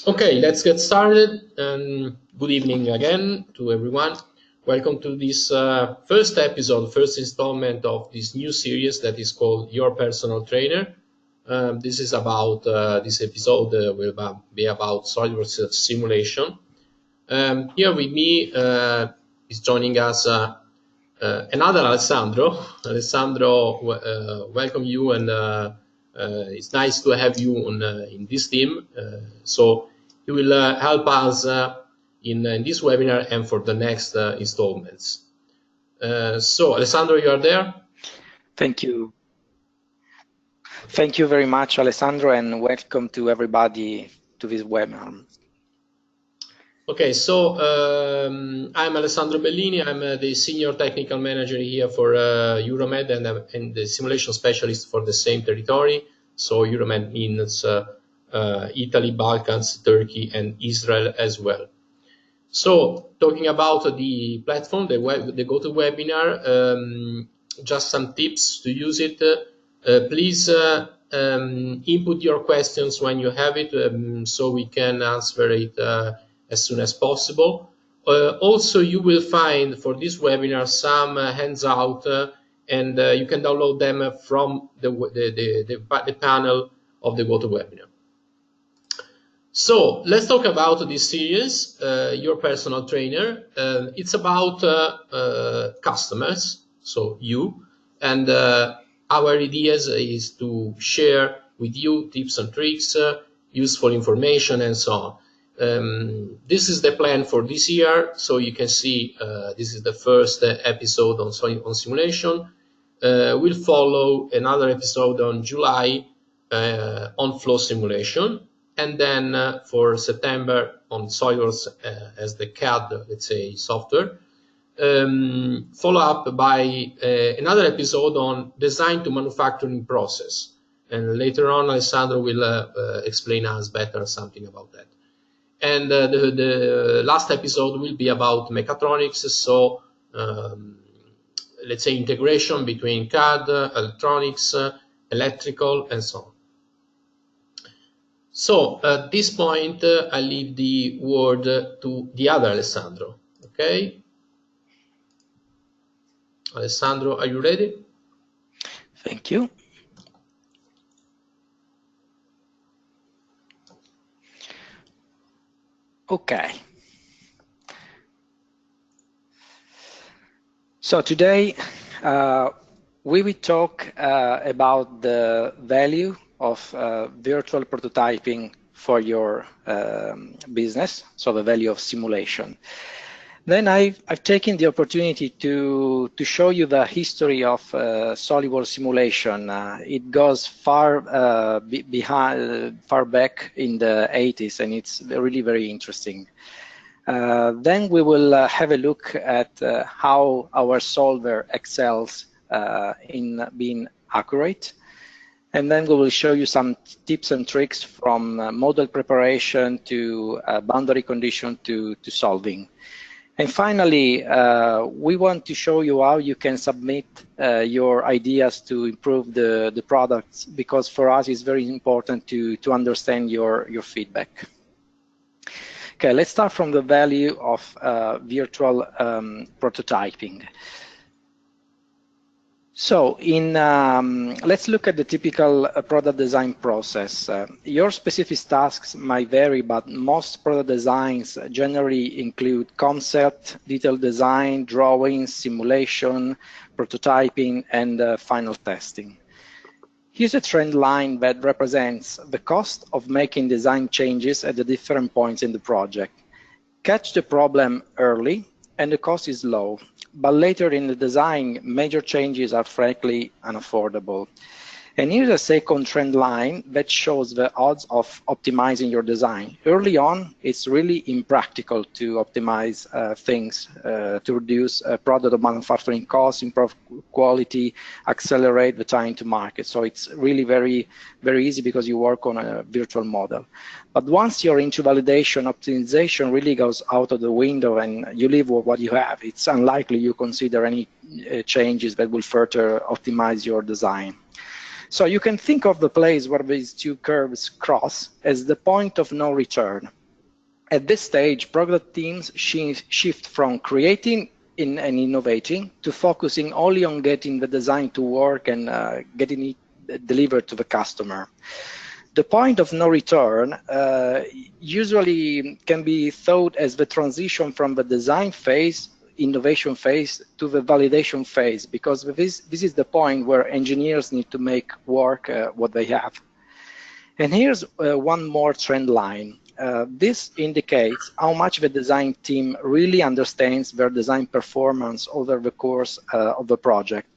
Okay, let's get started. Good evening again to everyone. Welcome to this first episode, first installment of this new series that is called Your Personal Trainer. This is about, this episode will be about SOLIDWORKS simulation. Here with me is joining us another Alessandro. Alessandro, welcome you, and it's nice to have you on in this team. So you will help us in this webinar and for the next installments. So Alessandro, you are there? Thank you. Thank you very much, Alessandro, and welcome to everybody to this webinar. Okay, so I'm Alessandro Bellini. I'm the Senior Technical Manager here for Euromed and the Simulation Specialist for the same territory. So Euromed means Italy, Balkans, Turkey, and Israel as well. So talking about the platform, the GoToWebinar, just some tips to use it. Please input your questions when you have it, so we can answer it as soon as possible. Also, you will find for this webinar some handout, and you can download them from the panel of the GoToWebinar. So let's talk about this series, Your Personal Trainer. It's about customers, so you, and our ideas is to share with you tips and tricks, useful information, and so on. This is the plan for this year. So you can see this is the first episode on simulation. We'll follow another episode on July on flow simulation. And then for September on SOLIDWORKS as the CAD, let's say, software. Follow up by another episode on design to manufacturing process. And later on, Alessandro will explain us better something about that. And the last episode will be about mechatronics. So let's say integration between CAD, electronics, electrical, and so on. So at this point, I leave the word to the other Alessandro. Okay, Alessandro, are you ready? Thank you. Okay. So today we will talk about the value of virtual prototyping for your business, so the value of simulation. Then I've taken the opportunity to show you the history of SOLIDWORKS simulation. It goes far back in the 80s, and it's really very interesting. Then we will have a look at how our solver excels in being accurate. And then we will show you some tips and tricks from model preparation to boundary condition to solving. And finally, we want to show you how you can submit your ideas to improve the products, because for us it's very important to understand your feedback. Okay, let's start from the value of virtual prototyping. So let's look at the typical product design process. Your specific tasks might vary, but most product designs generally include concept, detailed design, drawings, simulation, prototyping, and final testing. Here's a trend line that represents the cost of making design changes at the different points in the project. Catch the problem early, and the cost is low. But later in the design, major changes are frankly unaffordable. And here's a second trend line that shows the odds of optimizing your design. Early on, it's really impractical to optimize things to reduce product manufacturing costs, improve quality, accelerate the time to market. So it's really very, very easy because you work on a virtual model. But once you're into validation, optimization really goes out of the window and you leave with what you have. It's unlikely you consider any changes that will further optimize your design. So you can think of the place where these two curves cross as the point of no return. At this stage, product teams shift from creating and innovating to focusing only on getting the design to work and getting it delivered to the customer. The point of no return usually can be thought as the transition from the design phase, innovation phase, to the validation phase, because this is the point where engineers need to make work what they have. And here's one more trend line. This indicates how much the design team really understands their design performance over the course of the project.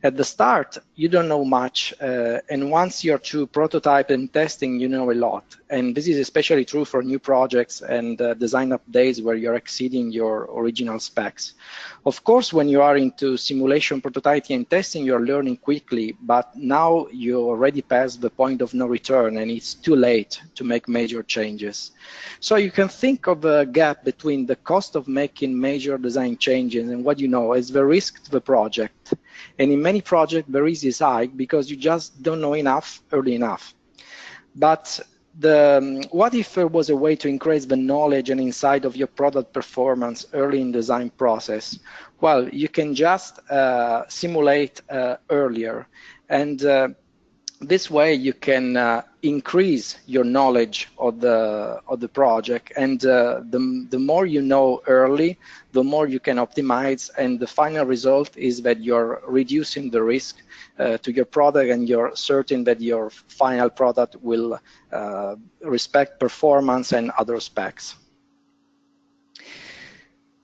At the start, you don't know much, and once you're through prototype and testing, you know a lot. And this is especially true for new projects and design updates where you're exceeding your original specs. Of course, when you are into simulation, prototyping, and testing, you're learning quickly, but now you already passed the point of no return, and it's too late to make major changes. So you can think of a gap between the cost of making major design changes and what you know as the risk to the project. And in many projects, the risk is high because you just don't know enough early enough. But what if there was a way to increase the knowledge and insight of your product performance early in the design process? Well, you can just simulate earlier. And this way you can increase your knowledge of the project, and the more you know early, the more you can optimize, and the final result is that you're reducing the risk to your product, and you're certain that your final product will respect performance and other specs.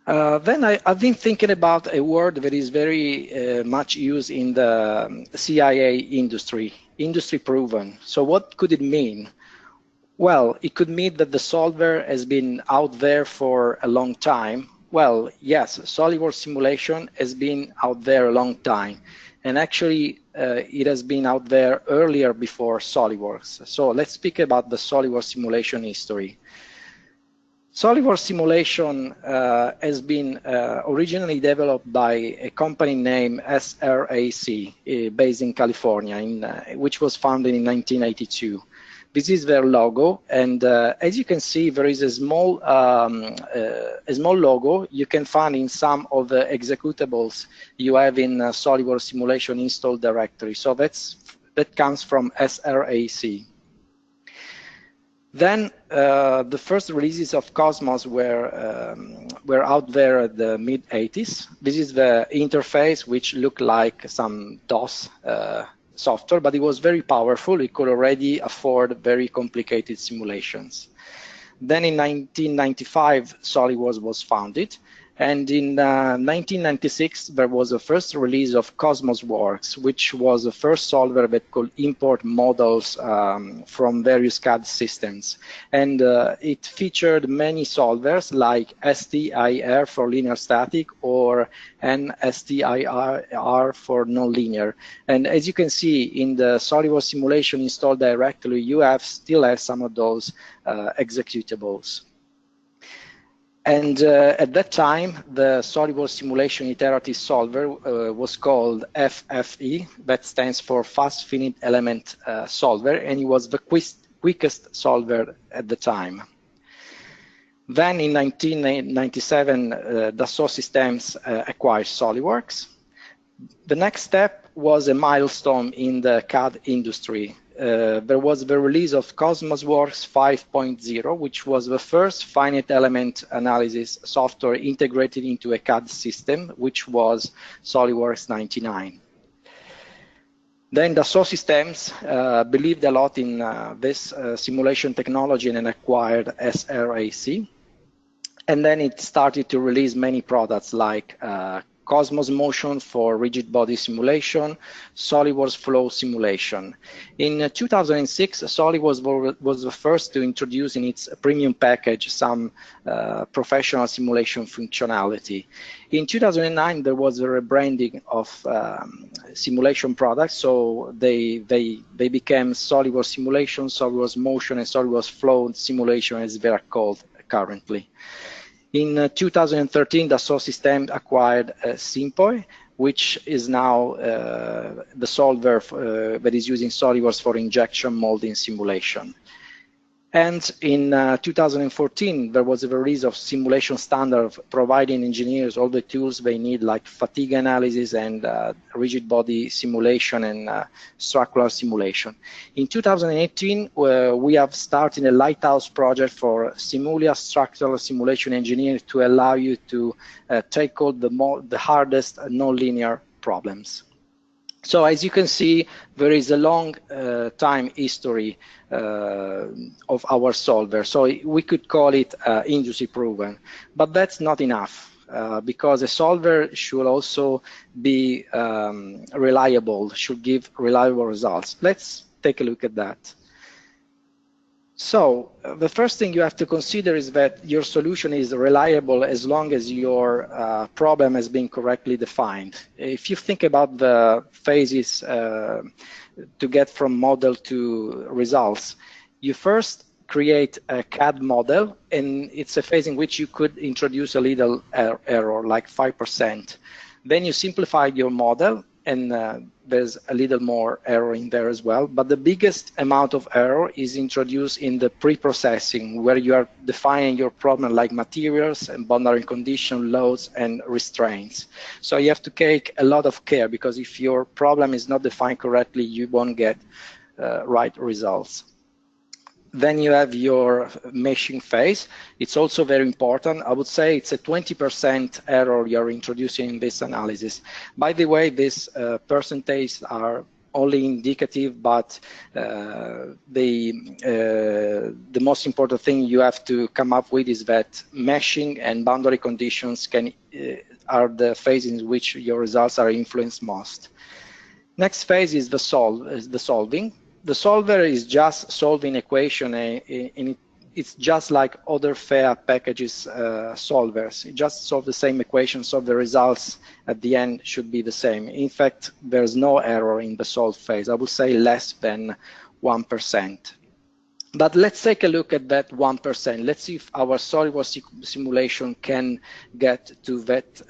Then I've been thinking about a word that is very much used in the CIA industry, industry proven. So what could it mean? Well, it could mean that the solver has been out there for a long time. Well, yes, SOLIDWORKS simulation has been out there a long time. And actually, it has been out there earlier before SOLIDWORKS. So let's speak about the SOLIDWORKS simulation history. SOLIDWORKS simulation has been originally developed by a company named SRAC, based in California, which was founded in 1982. This is their logo, and as you can see, there is a small logo you can find in some of the executables you have in SOLIDWORKS simulation install directory. So that comes from SRAC. Then the first releases of Cosmos were out there at the mid-80s. This is the interface, which looked like some DOS software, but it was very powerful. It could already afford very complicated simulations. Then in 1995, SOLIDWORKS was founded. And in 1996, there was a first release of CosmosWorks, which was the first solver that could import models from various CAD systems. And it featured many solvers like STIR for linear static or NSTIR for nonlinear. And as you can see in the SOLIDWORKS simulation installed directly, you still have some of those executables. And at that time, the SOLIDWORKS simulation iterative solver was called FFE, that stands for Fast Finite Element Solver, and it was the quickest solver at the time. Then in 1997, Dassault Systems acquired SOLIDWORKS. The next step was a milestone in the CAD industry. There was the release of CosmosWorks 5.0, which was the first finite element analysis software integrated into a CAD system, which was SOLIDWORKS 99. Then Dassault Systems believed a lot in this simulation technology and acquired SRAC. And then it started to release many products like Cosmos Motion for rigid body simulation, SOLIDWORKS Flow simulation. In 2006, SOLIDWORKS was the first to introduce in its premium package some professional simulation functionality. In 2009, there was a rebranding of simulation products, so they became SOLIDWORKS Simulation, SOLIDWORKS Motion, and SOLIDWORKS Flow simulation, as they are called currently. In 2013, Dassault Systems acquired Simpoy, which is now the solver that is using SOLIDWORKS for injection molding simulation. And in 2014, there was a release of simulation standard providing engineers all the tools they need, like fatigue analysis and rigid body simulation and structural simulation. In 2018, we have started a lighthouse project for Simulia structural simulation engineering to allow you to tackle the hardest nonlinear problems. So as you can see, there is a long time history of our solver. So we could call it industry proven, but that's not enough because a solver should also be reliable, should give reliable results. Let's take a look at that. So the first thing you have to consider is that your solution is reliable as long as your problem has been correctly defined. If you think about the phases to get from model to results, you first create a CAD model, and it's a phase in which you could introduce a little error, like 5%. Then you simplify your model, and there's a little more error in there as well. But the biggest amount of error is introduced in the pre-processing, where you are defining your problem like materials and boundary condition, loads, and restraints. So you have to take a lot of care, because if your problem is not defined correctly, you won't get right results. Then you have your meshing phase. It's also very important. I would say it's a 20% error you're introducing in this analysis. By the way, these percentages are only indicative, but the most important thing you have to come up with is that meshing and boundary conditions are the phases in which your results are influenced most. Next phase is the solving. The solver is just solving equation, and it's just like other FAIR packages solvers. It just solve the same equation, so the results at the end should be the same. In fact, there's no error in the solve phase. I would say less than 1%. But let's take a look at that 1%. Let's see if our SOLIDWORKS simulation can get to that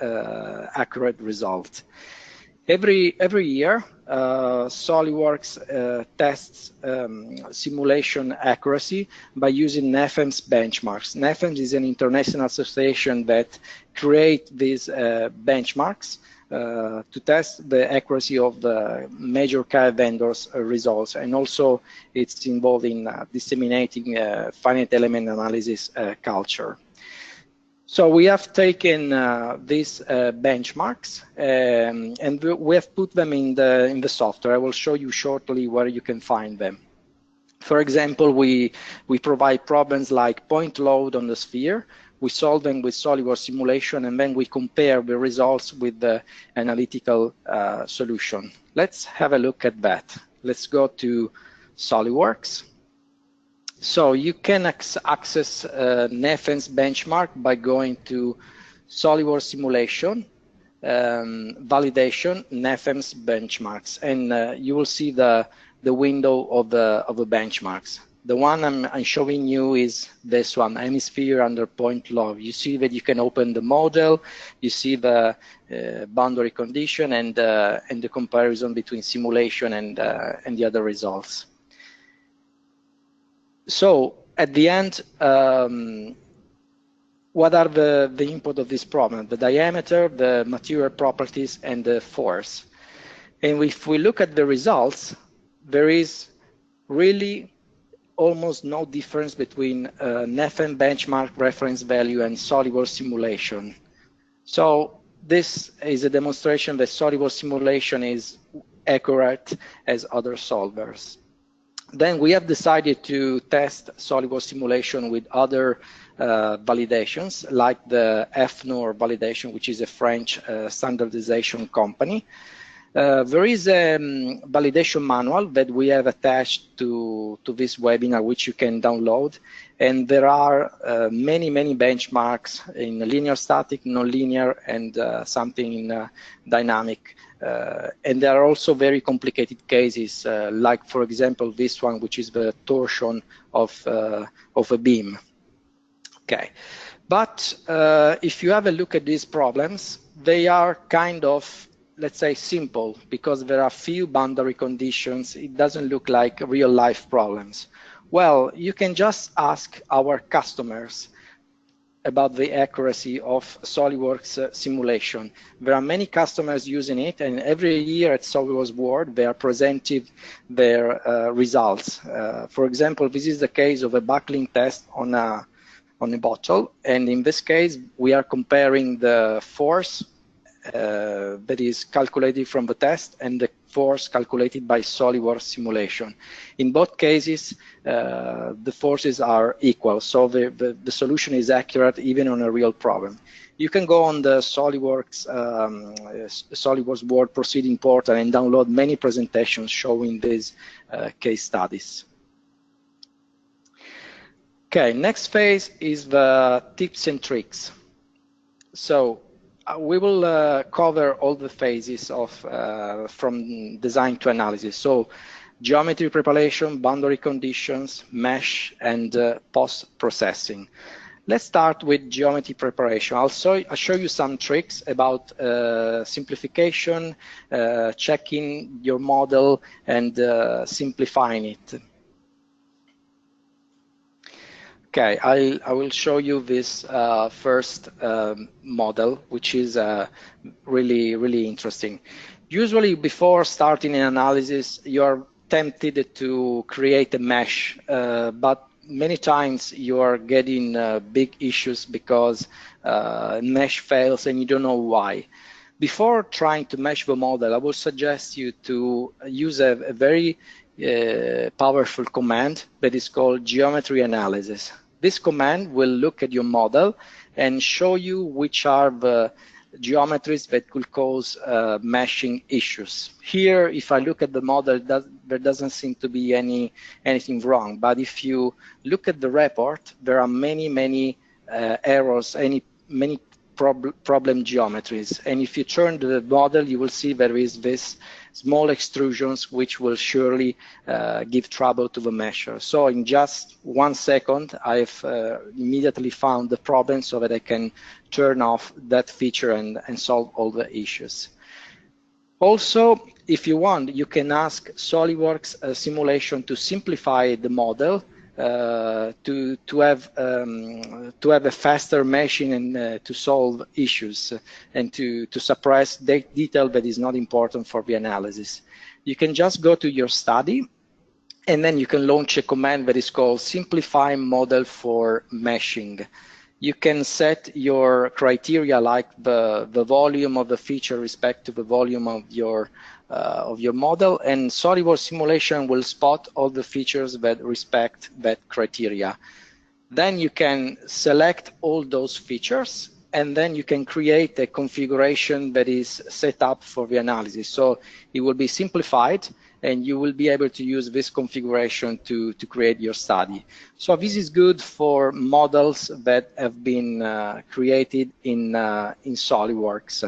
accurate result. Every year, SOLIDWORKS tests simulation accuracy by using NEFEMS benchmarks. NEFEMS is an international association that creates these benchmarks to test the accuracy of the major CAD vendors' results, and also it's involved in disseminating finite element analysis culture. So we have taken these benchmarks and we have put them in the software. I will show you shortly where you can find them. For example, we provide problems like point load on the sphere. We solve them with SOLIDWORKS simulation, and then we compare the results with the analytical solution. Let's have a look at that. Let's go to SOLIDWORKS. So you can access NEFEMS benchmark by going to SOLIDWORKS simulation, validation, NEFEMS benchmarks, and you will see the window of the benchmarks. The one I'm showing you is this one, hemisphere under point load. You see that you can open the model, you see the boundary condition and the comparison between simulation and the other results. So at the end, what are the input of this problem? The diameter, the material properties, and the force. And if we look at the results, there is really almost no difference between NEFEMS benchmark reference value and SOLIDWORKS simulation. So this is a demonstration that SOLIDWORKS simulation is accurate as other solvers. Then we have decided to test SOLIDWORKS simulation with other validations, like the FNOR validation, which is a French standardization company. There is a validation manual that we have attached to this webinar, which you can download. And there are many benchmarks in linear static, nonlinear, and something in dynamic. And there are also very complicated cases, like, for example, this one, which is the torsion of a beam. Okay, but if you have a look at these problems, they are kind of, let's say, simple, because there are few boundary conditions. It doesn't look like real life problems. Well, you can just ask our customers about the accuracy of SOLIDWORKS simulation. There are many customers using it, and every year at SOLIDWORKS World, they are presenting their results. For example, this is the case of a backlink test on a bottle, and in this case, we are comparing the force that is calculated from the test and the force calculated by SOLIDWORKS simulation. In both cases, the forces are equal, so the solution is accurate even on a real problem. You can go on the SOLIDWORKS World Proceeding portal and download many presentations showing these case studies. Okay, next phase is the tips and tricks. So we will cover all the phases of from design to analysis. So geometry preparation, boundary conditions, mesh, and post-processing. Let's start with geometry preparation. I'll show you some tricks about simplification, checking your model, and simplifying it. Okay, I will show you this first model, which is really interesting. Usually, before starting an analysis, you're tempted to create a mesh, but many times you are getting big issues because mesh fails and you don't know why. Before trying to mesh the model, I would suggest you to use a very powerful command that is called geometry analysis. This command will look at your model and show you which are the geometries that could cause meshing issues. Here, if I look at the model, there doesn't seem to be anything wrong. But if you look at the report, there are many errors, many problem geometries. And if you turn to the model, you will see there is this small extrusions which will surely give trouble to the mesher. So in just 1 second, I've immediately found the problem so that I can turn off that feature and solve all the issues. Also, if you want, you can ask SOLIDWORKS simulation to simplify the model to have a faster meshing and to solve issues and to suppress detail that is not important for the analysis. You can just go to your study and then you can launch a command that is called simplify model for meshing. You can set your criteria like the volume of the feature respect to the volume of your model, and SOLIDWORKS simulation will spot all the features that respect that criteria. Then you can select all those features, and then you can create a configuration that is set up for the analysis. So it will be simplified, and you will be able to use this configuration to create your study. So this is good for models that have been created in SOLIDWORKS.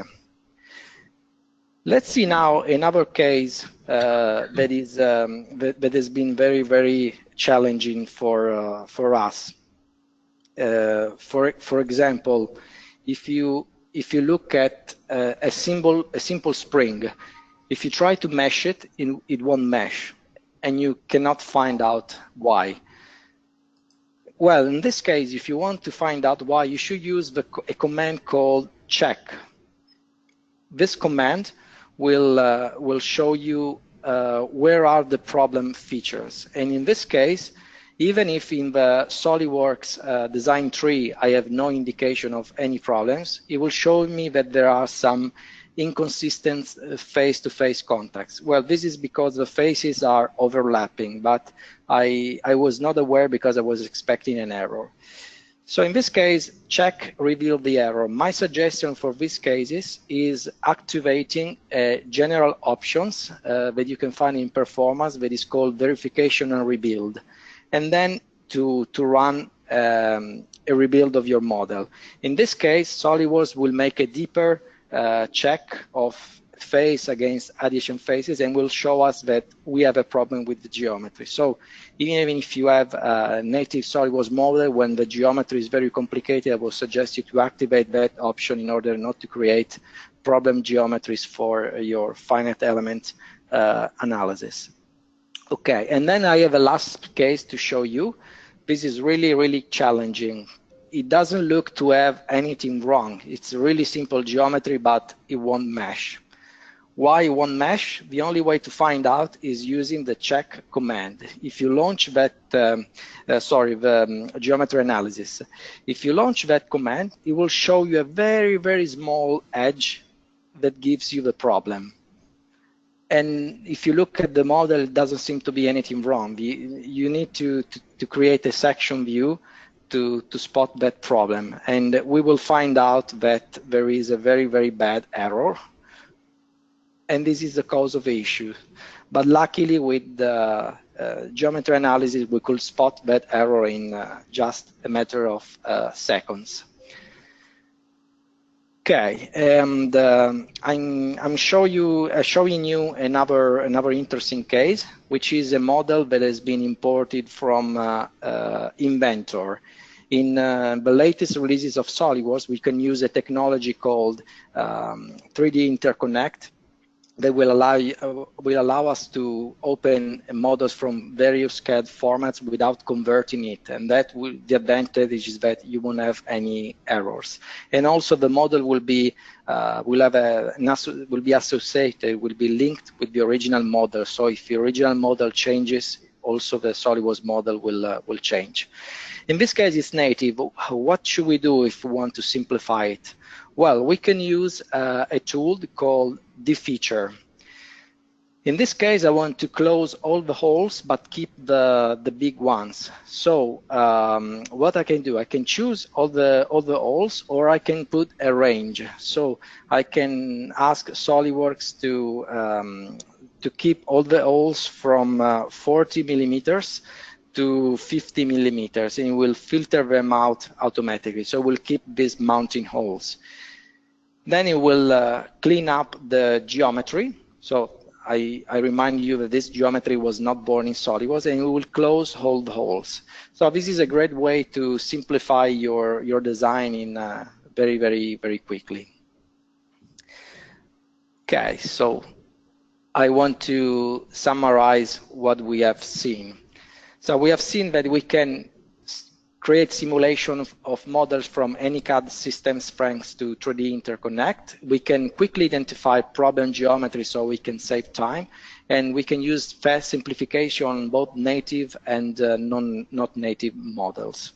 Let's see now another case that has been very challenging for us. For example, if you look at a simple spring, if you try to mesh it, it won't mesh, and you cannot find out why. Well, in this case, if you want to find out why, you should use a command called check. This command will show you where are the problem features. And in this case, even if in the SOLIDWORKS design tree I have no indication of any problems, it will show me that there are some inconsistent face-to-face contacts. Well, this is because the faces are overlapping, but I was not aware because I was expecting an error. So in this case, check revealed the error. My suggestion for these cases is activating general options that you can find in performance that is called verification and rebuild, and then to run a rebuild of your model. In this case, SOLIDWORKS will make a deeper check of face against addition faces and will show us that we have a problem with the geometry. So even if you have a native SOLIDWORKS model, when the geometry is very complicated, I will suggest you to activate that option in order not to create problem geometries for your finite element analysis. Okay, and then I have a last case to show you. This is really, really challenging. It doesn't look to have anything wrong. It's really simple geometry, but it won't mesh. Why it won't mesh? The only way to find out is using the check command. If you launch that, the geometry analysis, if you launch that command, it will show you a very, very small edge that gives you the problem. And if you look at the model, it doesn't seem to be anything wrong. You need to create a section view to spot that problem. And we will find out that there is a very, very bad error. And this is the cause of the issue. But luckily with the geometry analysis, we could spot that error in just a matter of seconds. Okay, and I'm showing you another interesting case, which is a model that has been imported from Inventor. In the latest releases of SOLIDWORKS, we can use a technology called 3D Interconnect that will allow us to open models from various CAD formats without converting it, and the advantage is that you won't have any errors. And also the model will be associated, will be linked with the original model. So if the original model changes, also the SOLIDWORKS model will change. In this case, it's native. What should we do if we want to simplify it? Well, we can use a tool called defeature. In this case, I want to close all the holes, but keep the big ones. So what I can do, I can choose all the holes, or I can put a range. So I can ask SOLIDWORKS to keep all the holes from 40 millimeters to 50 millimeters, and it will filter them out automatically. So we'll keep these mounting holes. Then it will clean up the geometry. So I remind you that this geometry was not born in SOLIDWORKS, and it will close all the holes. So this is a great way to simplify your design in very, very, very quickly. Okay, so I want to summarize what we have seen. So we have seen that we can create simulation of models from any CAD systems thanks to 3D Interconnect. We can quickly identify problem geometry so we can save time, and we can use fast simplification on both native and not native models.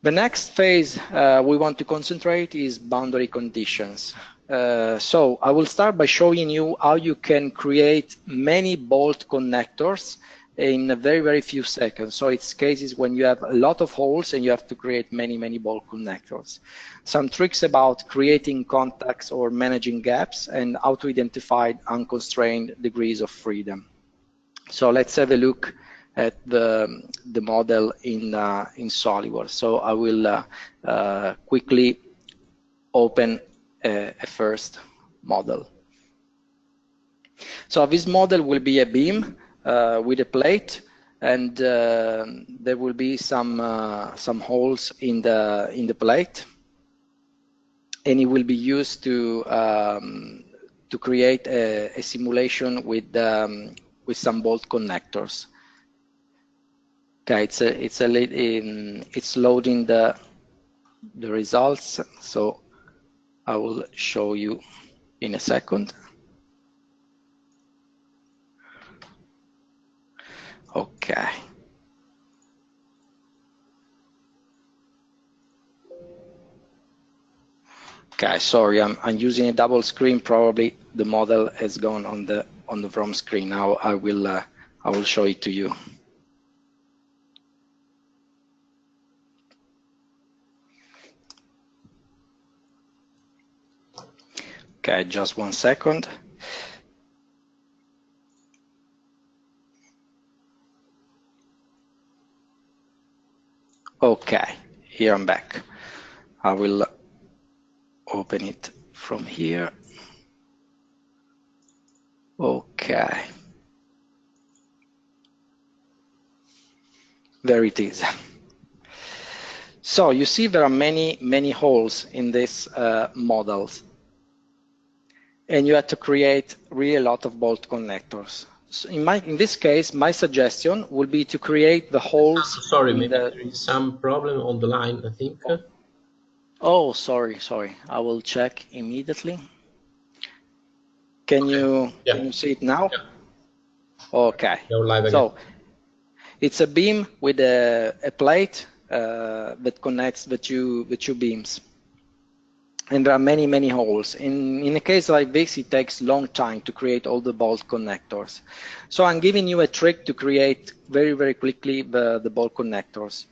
The next phase we want to concentrate is boundary conditions. So I will start by showing you how you can create many bolt connectors in a very, very few seconds. So it's cases when you have a lot of holes and you have to create many, many bolt connectors. Some tricks about creating contacts or managing gaps, and how to identify unconstrained degrees of freedom. So let's have a look at the model in SOLIDWORKS. So I will quickly open a first model. So this model will be a beam with a plate, and there will be some holes in the plate, and it will be used to create a simulation with some bolt connectors. Okay, it's loading the results, so I will show you in a second. Okay. Okay, sorry, I'm using a double screen. Probably the model has gone on the wrong screen. Now I will show it to you. Okay, just 1 second. Okay, here I'm back. I will open it from here. Okay. There it is. So you see there are many holes in this models, and you have to create really a lot of bolt connectors. So in this case, my suggestion will be to create the holes. Sorry, maybe there is some problem on the line, I think. Oh, sorry. I will check immediately. Can you see it now? Yeah. Okay. You're live again. So it's a beam with a plate that connects the two beams. And there are many holes. In a case like this, it takes a long time to create all the bolt connectors. So I'm giving you a trick to create very quickly the bolt connectors.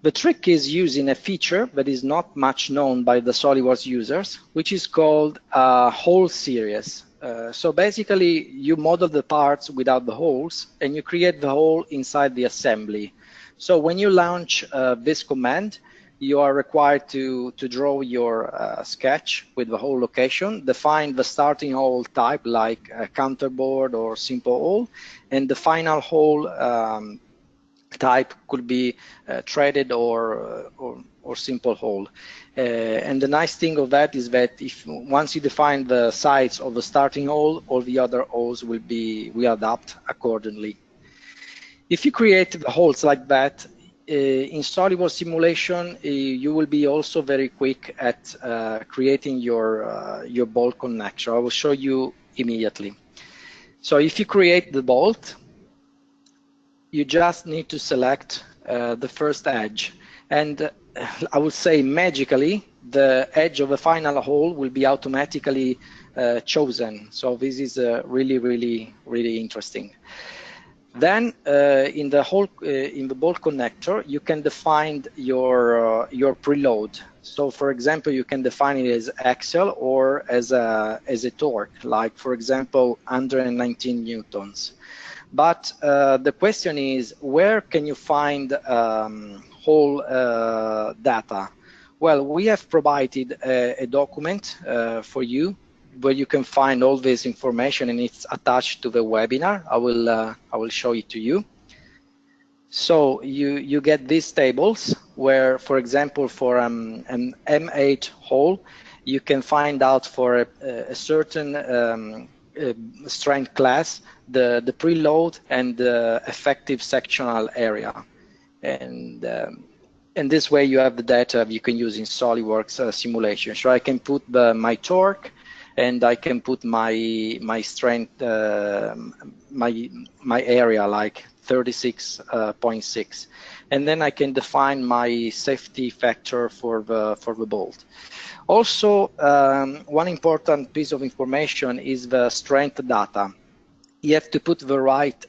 The trick is using a feature that is not much known by the SOLIDWORKS users, which is called a hole series. So basically, you model the parts without the holes, and you create the hole inside the assembly. So when you launch this command, you are required to draw your sketch with the hole location, define the starting hole type like a counterbore or simple hole, and the final hole type could be threaded or simple hole. And the nice thing of that is that once you define the size of the starting hole, all the other holes will adapt accordingly. If you create the holes like that, in SOLIDWORKS simulation, you will be also very quick at creating your bolt connector. I will show you immediately. So if you create the bolt, you just need to select the first edge. And I would say magically, the edge of the final hole will be automatically chosen. So this is really interesting. Then in the bolt connector, you can define your preload. So for example, you can define it as axial or as a torque, like for example 119 newtons. But the question is, where can you find hole data? Well, we have provided a document for you where you can find all this information, and it's attached to the webinar. I will show it to you. So you get these tables where, for example, for an M8 hole, you can find out for a certain strength class the preload and the effective sectional area, and this way you have the data you can use in SOLIDWORKS simulation. So I can put my torque, and I can put my strength, my area like 36.6, and then I can define my safety factor for the bolt. Also, one important piece of information is the strength data. You have to put the right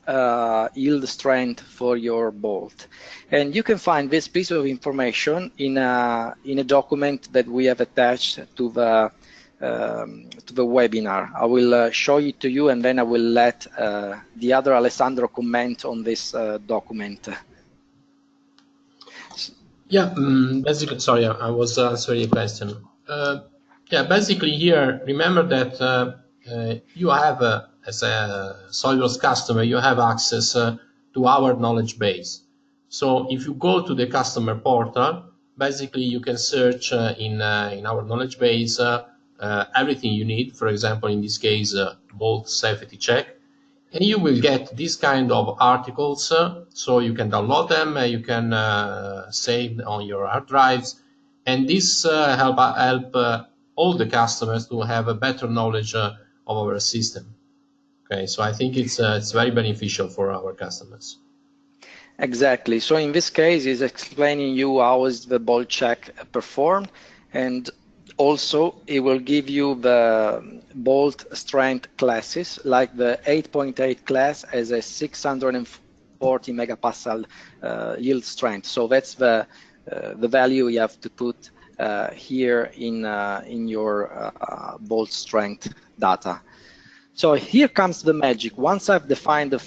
yield strength for your bolt, and you can find this piece of information in a document that we have attached to the webinar. I will show it to you, and then I will let the other Alessandro comment on this document. Yeah, basically, sorry, I was answering your question. Yeah, basically here, remember that you have, as a SOLIDWORKS customer, you have access to our knowledge base. So if you go to the customer portal, basically you can search in our knowledge base everything you need. For example, in this case, bolt safety check. And you will get this kind of articles, so you can download them, you can save on your hard drives, and this help all the customers to have a better knowledge of our system. Okay, so I think it's very beneficial for our customers. Exactly. So in this case, it's explaining you how is the bolt check performed, and also it will give you the bolt strength classes, like the 8.8 class as a 640 megapascal yield strength. So that's the value you have to put here in your bolt strength data. So here comes the magic. Once I've defined the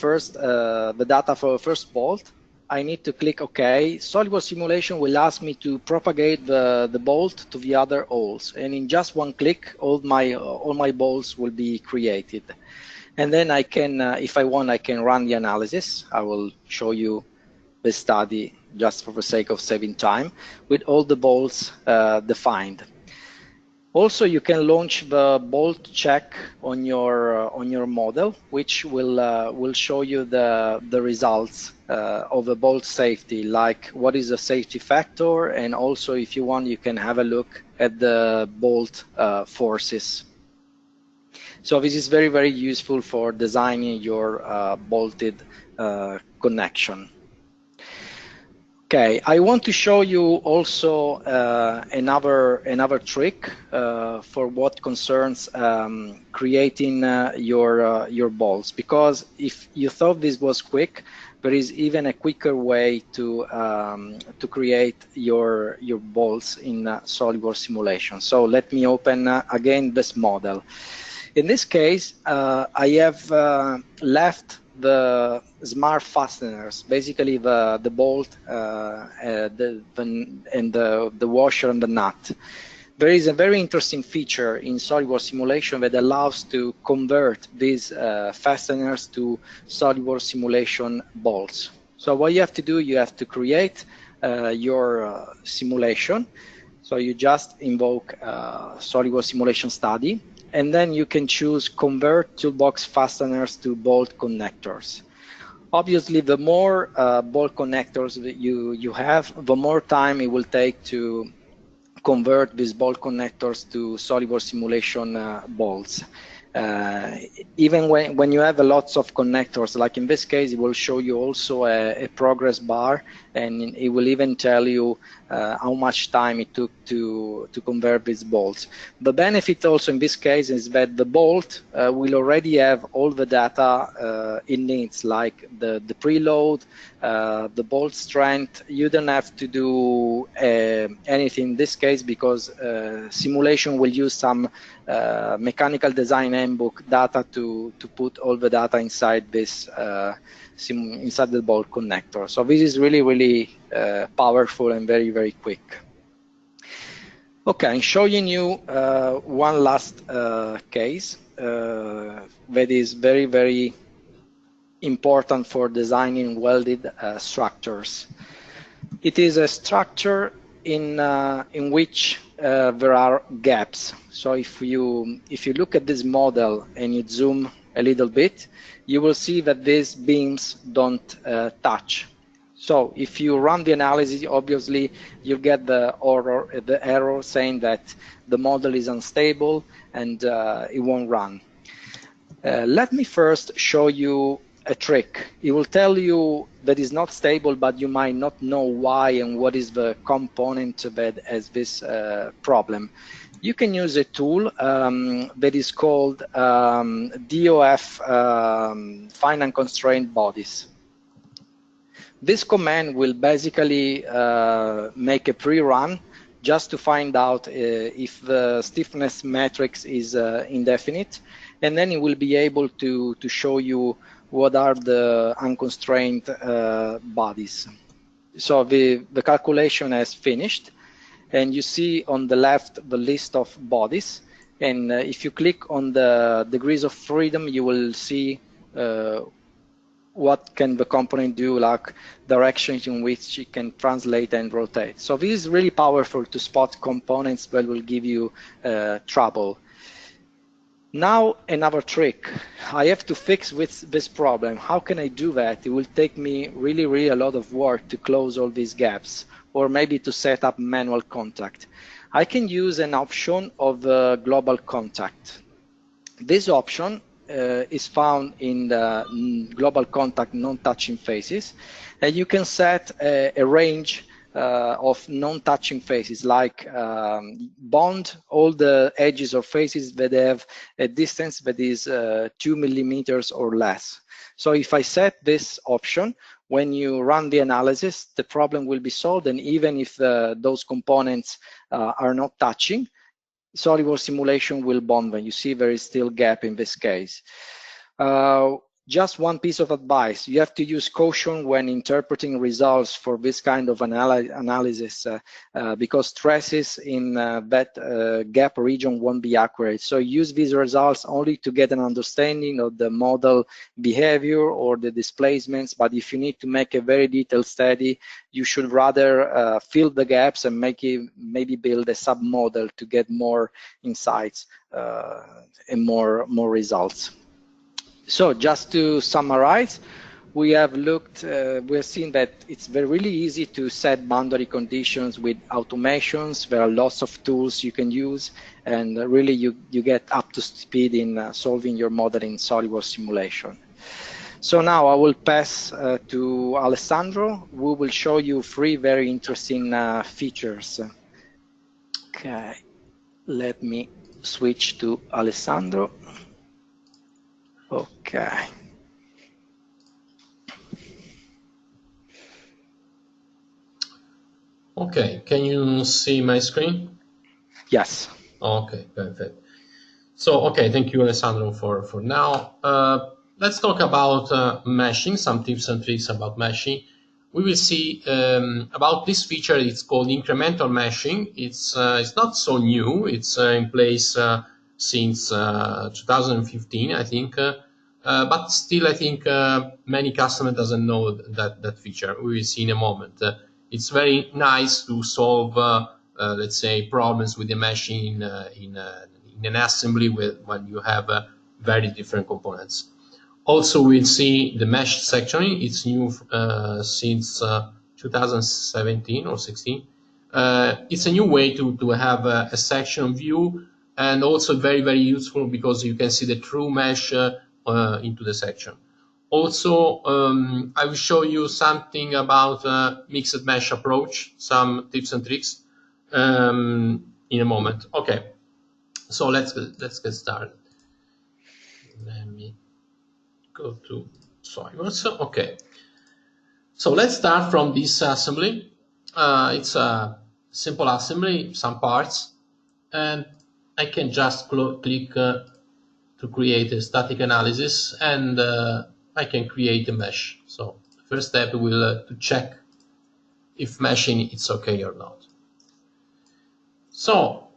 data for the first bolt, I need to click OK. SOLIDWORKS simulation will ask me to propagate the bolt to the other holes, and in just one click, all my bolts will be created. And then I can, if I want, I can run the analysis. I will show you the study just for the sake of saving time, with all the bolts defined. Also, you can launch the bolt check on your model, which will show you the results of the bolt safety, like what is the safety factor, and also if you want, you can have a look at the bolt forces. So this is very, very useful for designing your bolted connection. Okay, I want to show you also another trick for what concerns creating your bolts, because if you thought this was quick, there is even a quicker way to create your bolts in SOLIDWORKS simulation. So let me open again this model. In this case, I have left the smart fasteners, basically the bolt and the washer and the nut. There is a very interesting feature in SOLIDWORKS simulation that allows to convert these fasteners to SOLIDWORKS simulation bolts. So what you have to do, you have to create your simulation. So you just invoke SOLIDWORKS simulation study, and then you can choose convert toolbox fasteners to bolt connectors. Obviously, the more bolt connectors that you have, the more time it will take to convert these bolt connectors to SOLIDWORKS simulation bolts. Even when you have lots of connectors, like in this case, it will show you also a progress bar, and it will even tell you how much time it took to convert these bolts. The benefit also in this case is that the bolt will already have all the data it needs, like the preload, the bolt strength. You don't have to do anything in this case, because simulation will use some mechanical design handbook data to put all the data inside this inside the bolt connector. So this is really, really powerful and very, very quick. Okay, I'm showing you one last case that is very, very important for designing welded structures. It is a structure in which there are gaps. So if you look at this model and you zoom a little bit, you will see that these beams don't touch. So if you run the analysis, obviously you get the error saying that the model is unstable and it won't run. Let me first show you a trick. It will tell you that it's not stable, but you might not know why and what is the component that has this problem. You can use a tool that is called DOF finite constraint bodies. This command will basically make a pre-run just to find out if the stiffness matrix is indefinite, and then it will be able to show you what are the unconstrained bodies. So the calculation has finished, and you see on the left the list of bodies, and if you click on the degrees of freedom, you will see what can the component do, like directions in which it can translate and rotate. So this is really powerful to spot components that will give you trouble. Now another trick. I have to fix this problem. How can I do that? It will take me really, really a lot of work to close all these gaps, or maybe to set up manual contact. I can use an option of global contact. This option is found in the global contact non-touching faces, and you can set a range of non-touching faces, like bond all the edges or faces that have a distance that is 2 millimeters or less. So if I set this option, when you run the analysis, the problem will be solved, and even if those components are not touching, SOLIDWORKS simulation will bond them. You see there is still gap in this case. Just one piece of advice: you have to use caution when interpreting results for this kind of analysis, because traces in that gap region won't be accurate. So use these results only to get an understanding of the model behavior or the displacements. But if you need to make a very detailed study, you should rather fill the gaps and maybe build a sub-model to get more insights and more results. So just to summarize, we have seen that it's really easy to set boundary conditions with automations. There are lots of tools you can use, and really you get up to speed in solving your model in SOLIDWORKS simulation. So now I will pass to Alessandro, who will show you 3 very interesting features. Okay, let me switch to Alessandro. Okay. Okay, can you see my screen? Yes. Okay, perfect. So, okay, thank you, Alessandro, for now. Let's talk about meshing, some tips and tricks about meshing. We will see about this feature. It's called incremental meshing. It's not so new. It's in place since 2015, I think. But still, I think many customers doesn't know that feature. We will see in a moment. It's very nice to solve, let's say, problems with the meshing in an assembly when you have very different components. Also, we'll see the mesh sectioning. It's new since 2017 or 16. It's a new way to have a section view, and also very useful because you can see the true mesh into the section. Also, I will show you something about mixed mesh approach, some tips and tricks in a moment. Okay, so let's get started. Let me go to SOLIDWORKS. Okay, so let's start from this assembly. It's a simple assembly, some parts, and I can just click to create a static analysis, and I can create a mesh. So the first step will to check if meshing is okay or not. So,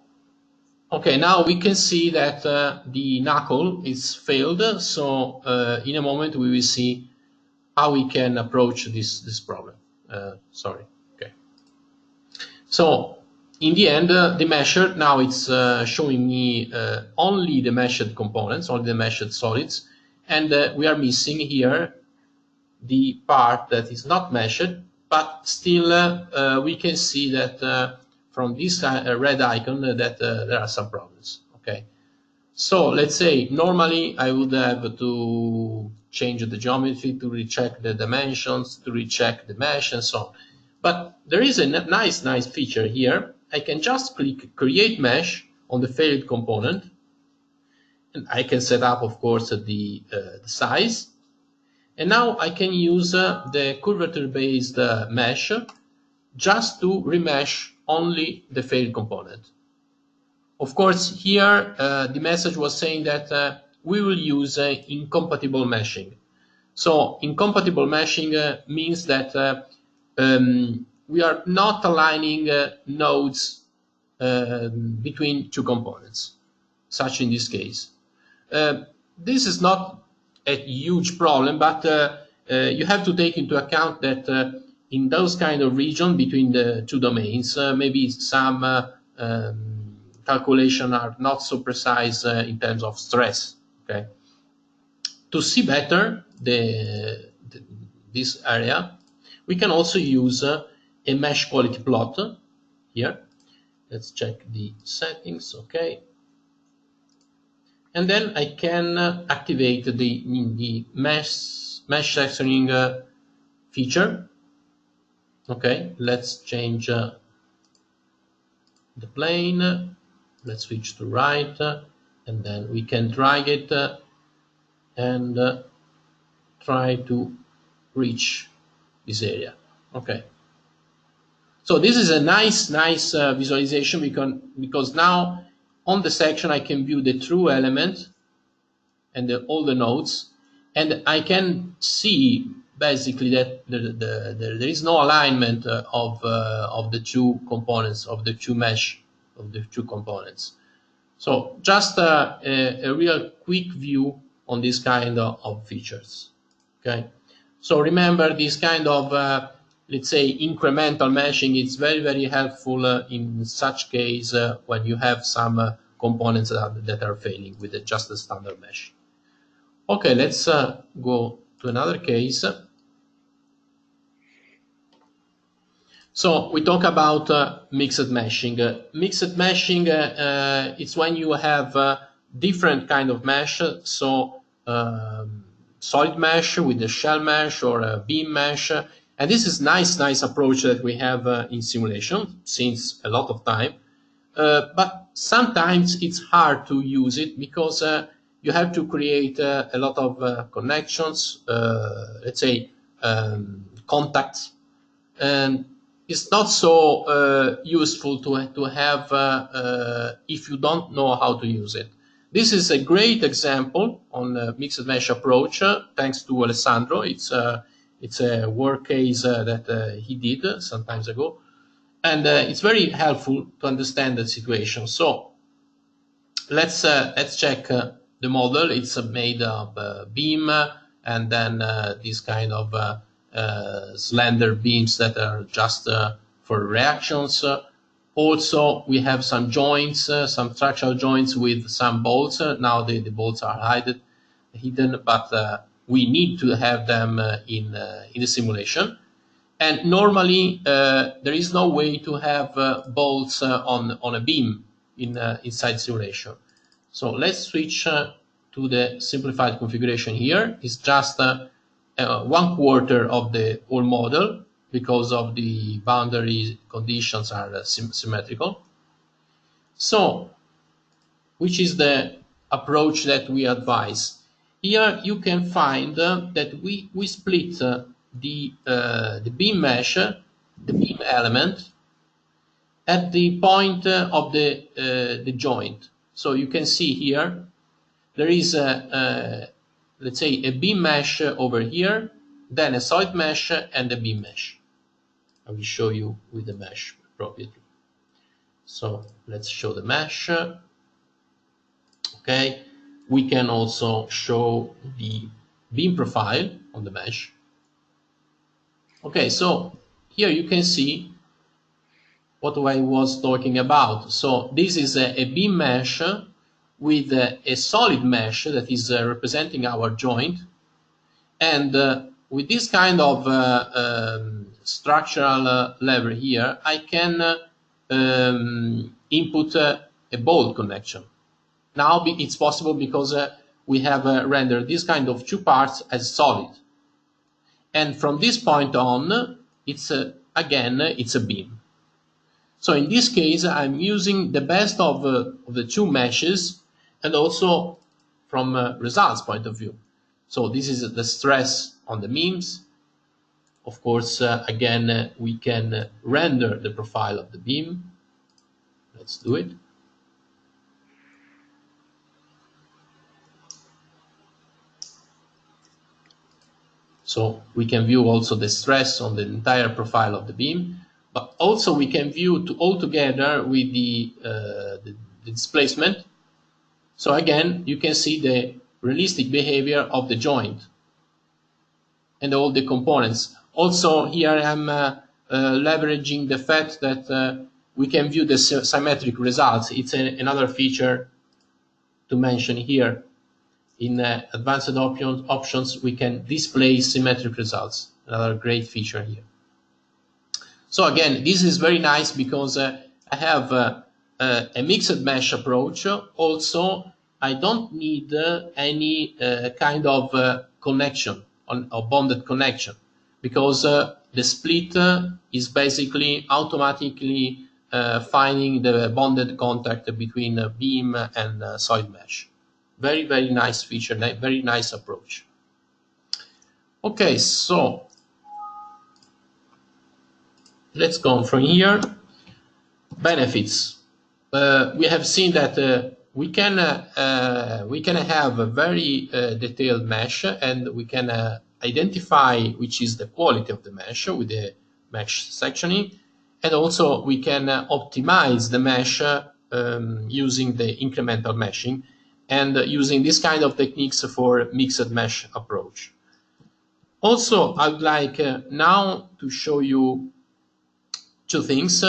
okay, now we can see that the knuckle is failed. So in a moment we will see how we can approach this problem. Sorry. Okay. So in the end, the mesher, now it's showing me only the meshed components, only the meshed solids, and we are missing here the part that is not meshed, but still we can see that from this red icon that there are some problems. Okay, so let's say normally I would have to change the geometry, to recheck the dimensions, to recheck the mesh, and so on. But there is a nice feature here. I can just click Create Mesh on the failed component, and I can set up, of course, the size. And now I can use the curvature-based mesh just to remesh only the failed component. Of course, here the message was saying that we will use incompatible meshing. So incompatible meshing means that we are not aligning nodes between two components, such in this case. This is not a huge problem, but you have to take into account that in those kind of region between the two domains, maybe some calculation are not so precise in terms of stress. Okay, to see better this area, we can also use a mesh quality plot here. Let's check the settings. Okay, and then I can activate the mesh sectioning feature. Okay, let's change the plane. Let's switch to right, and then we can drag it and try to reach this area. Okay, so this is a nice visualization because now on the section I can view the true element and all the nodes, and I can see basically that there is no alignment of the two components, of the two mesh, of the two components. So just a real quick view on this kind of features. Okay, so remember this kind of let's say incremental meshing. It's very helpful in such case when you have some components that are failing with just a standard mesh. Okay, let's go to another case. So we talk about mixed meshing. Mixed meshing, it's when you have different kind of mesh. So solid mesh with a shell mesh or a beam mesh. And this is nice approach that we have in simulation since a lot of time. But sometimes it's hard to use it because you have to create a lot of connections, let's say contacts, and it's not so useful to have if you don't know how to use it. This is a great example on a mixed mesh approach, thanks to Alessandro. It's a work case that he did some times ago, and it's very helpful to understand the situation. So let's check the model. It's made of beam and then this kind of slender beams that are just for reactions. Also, we have some joints, some structural joints with some bolts. Now the bolts are hidden, but we need to have them in the simulation. And normally, there is no way to have bolts on a beam inside simulation. So let's switch to the simplified configuration here. It's just 1/4 of the whole model because of the boundary conditions are symmetrical. So, which is the approach that we advise? Here you can find that we split the beam mesh, the beam element, at the point of the joint. So you can see here there is let's say a beam mesh over here, then a solid mesh and a beam mesh. I will show you with the mesh appropriately. So let's show the mesh. Okay, we can also show the beam profile on the mesh. Okay, so here you can see what I was talking about. So this is a beam mesh with a solid mesh that is representing our joint, and with this kind of structural lever here, I can input a bolt connection. Now it's possible because we have rendered this kind of two parts as solid, and from this point on, it's again it's a beam. So in this case, I'm using the best of the two meshes, and also from a results point of view. So this is the stress on the beams. Of course, again, we can render the profile of the beam. Let's do it. So we can view also the stress on the entire profile of the beam, but also we can view all together with the displacement. So again, you can see the realistic behavior of the joint and all the components. Also here I'm leveraging the fact that we can view the symmetric results. It's another feature to mention here. In advanced options, we can display symmetric results. Another great feature here. So again, this is very nice because I have a mixed mesh approach. Also, I don't need any kind of connection or bonded connection, because the split is basically automatically finding the bonded contact between beam and solid mesh. Very nice feature, very nice approach. Okay, so let's go from here. Benefits. We have seen that we can have a very detailed mesh, and we can identify which is the quality of the mesh with the mesh sectioning, and also we can optimize the mesh using the incremental meshing and using this kind of techniques for mixed mesh approach. Also, I would like now to show you two things,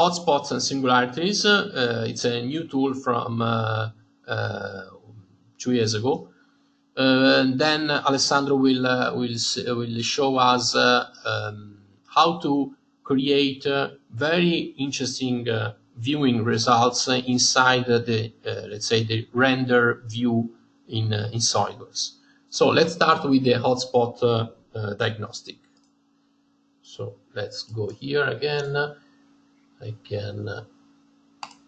hotspots and singularities. It's a new tool from 2 years ago. And then Alessandro will show us how to create very interesting viewing results inside the let's say the render view in SOLIDWORKS. So let's start with the hotspot diagnostic. So let's go here again. I can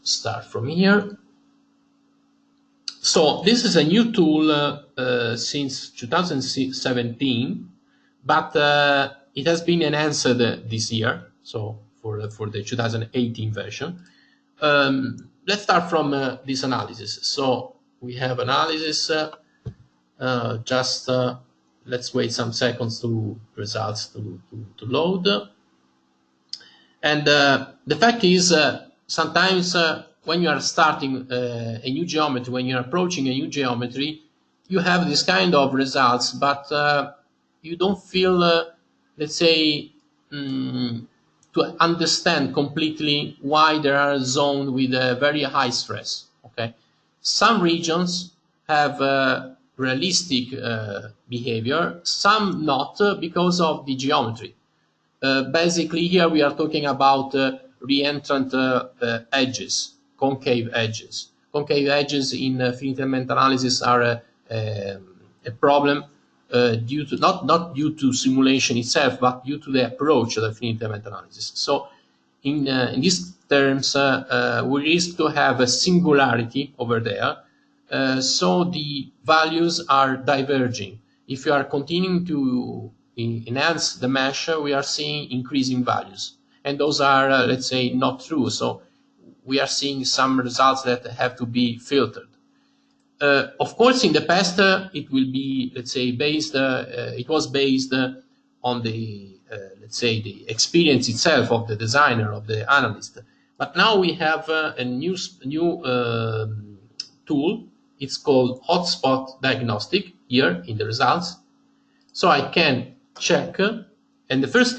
start from here. So this is a new tool since 2017, but it has been enhanced this year, so for the 2018 version. Let's start from this analysis. So we have analysis, let's wait some seconds to results to load. And the fact is, sometimes when you are starting a new geometry, when you're approaching a new geometry, you have this kind of results, but you don't feel, let's say, to understand completely why there are zones with a very high stress. Okay, some regions have realistic behavior, some not because of the geometry. Basically, here we are talking about reentrant edges, concave edges. Concave edges in finite element analysis are a problem due to not due to simulation itself, but due to the approach of the finite element analysis. So, in these terms, we risk to have a singularity over there. So the values are diverging. If you are continuing to enhance the mesh, we are seeing increasing values, and those are, let's say, not true. So we are seeing some results that have to be filtered. Of course, in the past, it will be, let's say, based. It was based on the, let's say, the experience itself of the designer, of the analyst. But now we have a new tool. It's called Hotspot Diagnostic here in the results. So I can check, and the first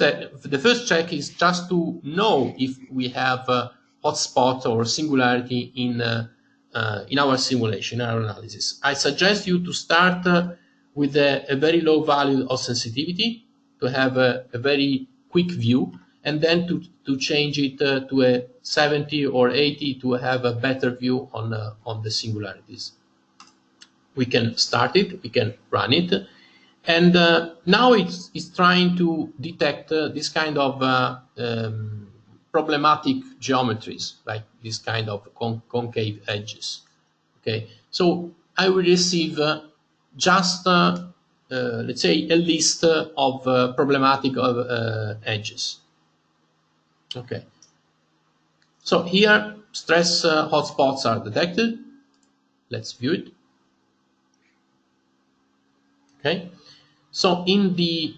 check is just to know if we have a hotspot or singularity in our simulation, in our analysis. I suggest you to start with a very low value of sensitivity to have a very quick view, and then to change it to a 70 or 80 to have a better view on the singularities. We can start it, we can run it, and now it's trying to detect this kind of problematic geometries, like this kind of concave edges. Okay, so I will receive just let's say a list of problematic edges. Okay, so here stress hotspots are detected. Let's view it. Okay, so in the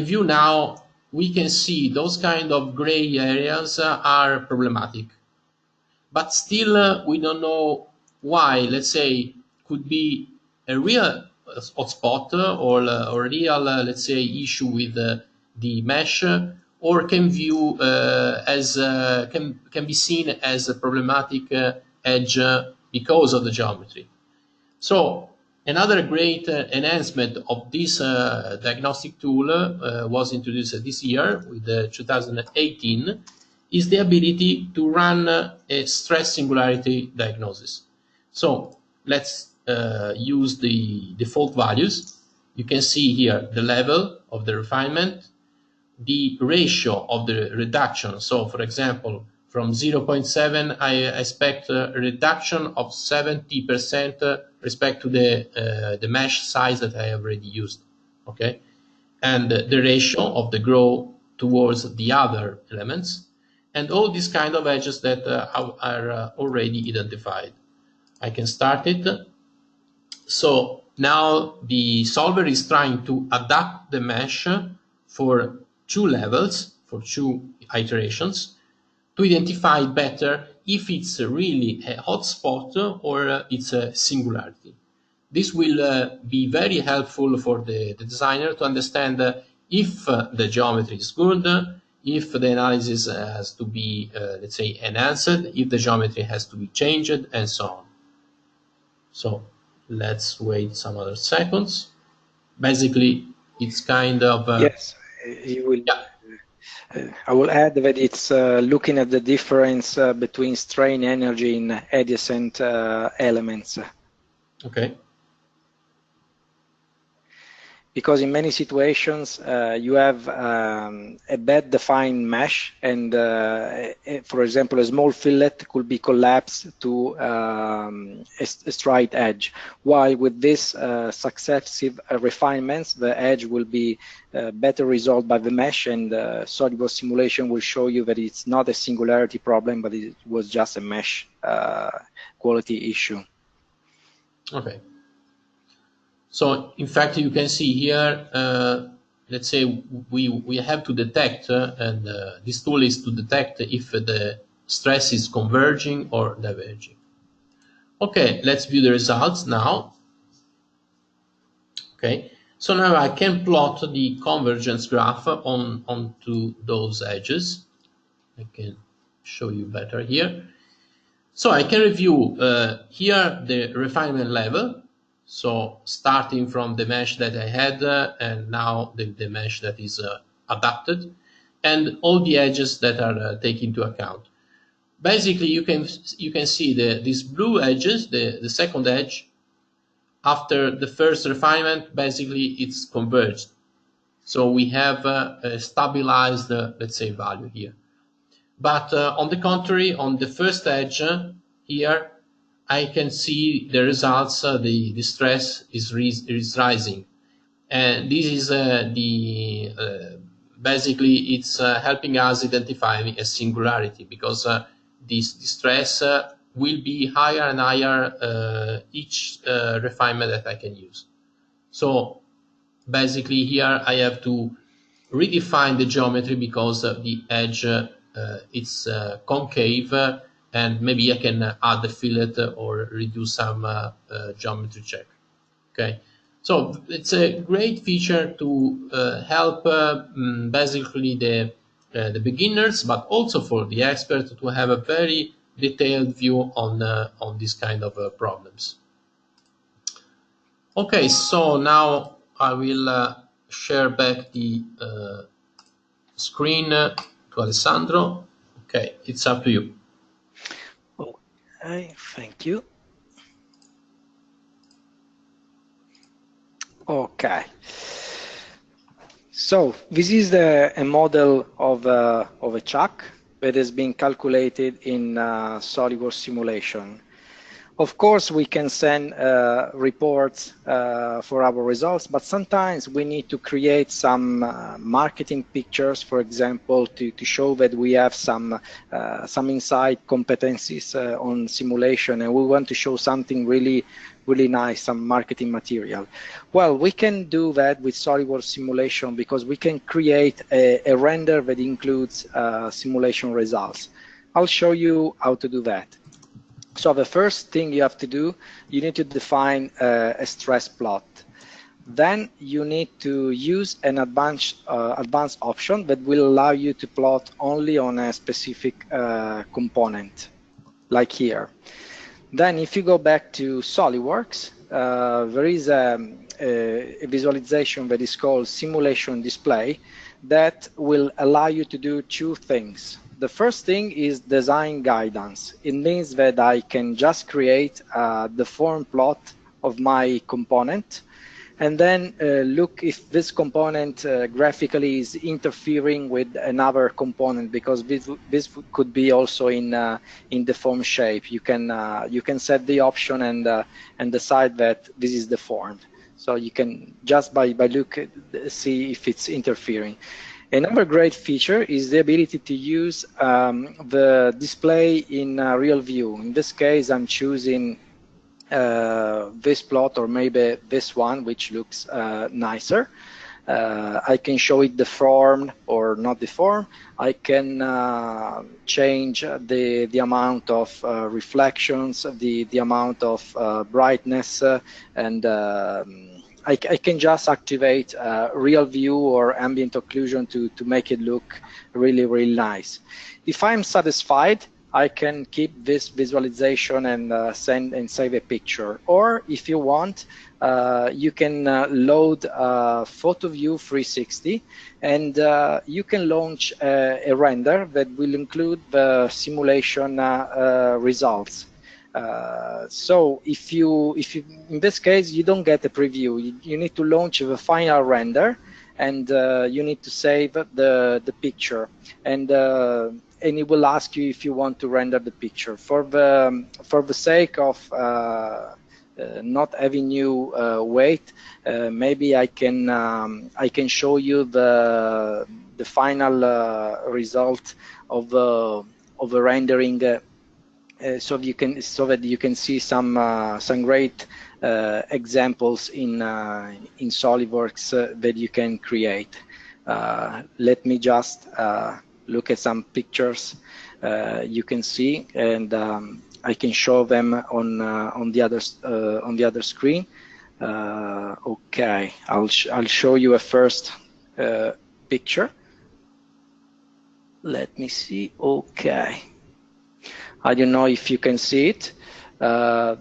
view now, we can see those kind of gray areas are problematic, but still we don't know why. Let's say could be a real hotspot or a real let's say issue with the mesh, or can view as can be seen as a problematic edge because of the geometry. So another great enhancement of this diagnostic tool was introduced this year with 2018, is the ability to run a stress singularity diagnosis. So let's use the default values. You can see here the level of the refinement, the ratio of the reduction. So for example, from 0.7, I expect a reduction of 70% respect to the mesh size that I have already used, okay? And the ratio of the grow towards the other elements, and all these kind of edges that are already identified. I can start it. So now the solver is trying to adapt the mesh for 2 levels, for 2 iterations, to identify better if it's really a hotspot or it's a singularity. This will be very helpful for the designer to understand if the geometry is good, if the analysis has to be, let's say, enhanced, if the geometry has to be changed, and so on. So let's wait some other seconds. Basically, it's kind of... yes, you will. Yeah. I will add that it's looking at the difference between strain energy in adjacent elements. Okay. Because in many situations you have a bad defined mesh, and for example, a small fillet could be collapsed to a straight edge, while with this successive refinements, the edge will be better resolved by the mesh, and SOLIDWORKS simulation will show you that it's not a singularity problem, but it was just a mesh quality issue. Okay. So in fact, you can see here, let's say we have to detect, and this tool is to detect if the stress is converging or diverging. Okay, let's view the results now. Okay, so now I can plot the convergence graph onto those edges. I can show you better here. So I can review here the refinement level. So starting from the mesh that I had and now the mesh that is adapted, and all the edges that are taken into account. Basically, you can see these blue edges, the second edge, after the first refinement, basically it's converged. So we have a stabilized, let's say, value here. But on the contrary, on the first edge here, I can see the results, the stress is rising. And this is basically it's helping us identify a singularity, because this stress will be higher and higher each refinement that I can use. So basically here I have to redefine the geometry because the edge it's concave, and maybe I can add a fillet or reduce some geometry check. Okay, so it's a great feature to help basically the beginners, but also for the expert to have a very detailed view on this kind of problems. Okay, so now I will share back the screen to Alessandro. Okay, it's up to you. Okay, thank you. Okay. So this is a model of a chuck that has been calculated in SOLIDWORKS simulation. Of course, we can send reports for our results, but sometimes we need to create some marketing pictures, for example, to show that we have some inside competencies on simulation, and we want to show something really nice, some marketing material. Well, we can do that with SOLIDWORKS simulation because we can create a render that includes simulation results. I'll show you how to do that. So the first thing you have to do, you need to define a stress plot. Then you need to use an advanced option that will allow you to plot only on a specific component, like here. Then if you go back to SOLIDWORKS, there is a visualization that is called simulation display that will allow you to do 2 things. The first thing is design guidance. It means that I can just create the form plot of my component and then look if this component graphically is interfering with another component, because this could be also in the form shape. You can set the option and decide that this is deformed. So you can just by look see if it's interfering. Another great feature is the ability to use the display in real view. In this case, I'm choosing this plot or maybe this one, which looks nicer. I can show it deformed or not deformed. I can change the amount of reflections, the amount of brightness, and I can just activate real view or ambient occlusion to make it look really, really nice. If I'm satisfied, I can keep this visualization and send and save a picture. Or if you want, you can load Photo View 360, and you can launch a render that will include the simulation results. So if you in this case you don't get a preview, you need to launch the final render, and you need to save the picture, and it will ask you if you want to render the picture. For the sake of not having you wait, maybe I can show you the final result of the rendering. So that you can see some great examples in SOLIDWORKS that you can create. Let me just look at some pictures you can see, and I can show them on the other screen. Okay, I'll show you a first picture. Let me see. Okay. I don't know if you can see it.